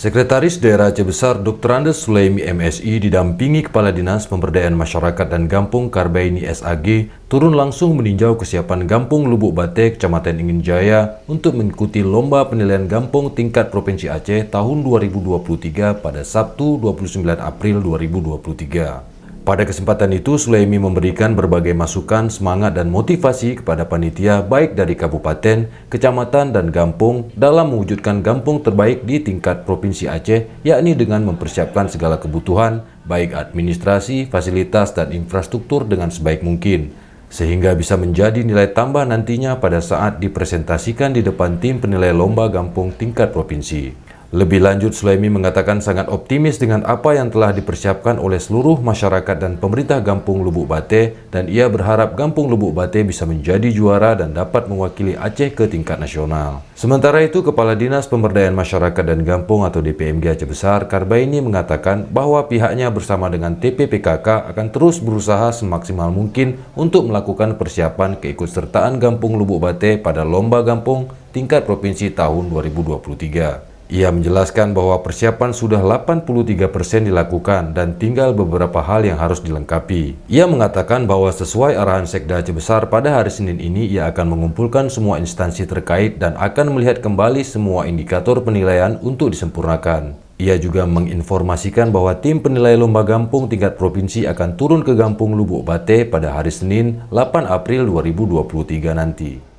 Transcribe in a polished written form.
Sekretaris Daerah Aceh Besar Dr. Andes Sulaimi MSI didampingi Kepala Dinas Pemberdayaan Masyarakat dan Gampung Karbaini SAG turun langsung meninjau kesiapan Gampung Lubuk Bate, Kecamatan Ingin Jaya untuk mengikuti Lomba Penilaian Gampung Tingkat Provinsi Aceh tahun 2023 pada Sabtu 29 April 2023. Pada kesempatan itu, Sulaimi memberikan berbagai masukan, semangat, dan motivasi kepada panitia baik dari kabupaten, kecamatan, dan gampung dalam mewujudkan gampung terbaik di tingkat Provinsi Aceh, yakni dengan mempersiapkan segala kebutuhan, baik administrasi, fasilitas, dan infrastruktur dengan sebaik mungkin, sehingga bisa menjadi nilai tambah nantinya pada saat dipresentasikan di depan tim penilai lomba gampung tingkat provinsi. Lebih lanjut, Sulaimi mengatakan sangat optimis dengan apa yang telah dipersiapkan oleh seluruh masyarakat dan pemerintah Gampung Lubuk Bate, dan ia berharap Gampung Lubuk Bate bisa menjadi juara dan dapat mewakili Aceh ke tingkat nasional. Sementara itu, Kepala Dinas Pemberdayaan Masyarakat dan Gampung atau DPMG Aceh Besar, Karbaini mengatakan bahwa pihaknya bersama dengan TPPKK akan terus berusaha semaksimal mungkin untuk melakukan persiapan keikutsertaan Gampung Lubuk Bate pada Lomba Gampung Tingkat Provinsi tahun 2023. Ia menjelaskan bahwa persiapan sudah 83% dilakukan dan tinggal beberapa hal yang harus dilengkapi. Ia mengatakan bahwa sesuai arahan Sekda Aceh Besar pada hari Senin ini, ia akan mengumpulkan semua instansi terkait dan akan melihat kembali semua indikator penilaian untuk disempurnakan. Ia juga menginformasikan bahwa tim penilai lomba gampung tingkat provinsi akan turun ke Gampung Lubuk Bate pada hari Senin 8 April 2023 nanti.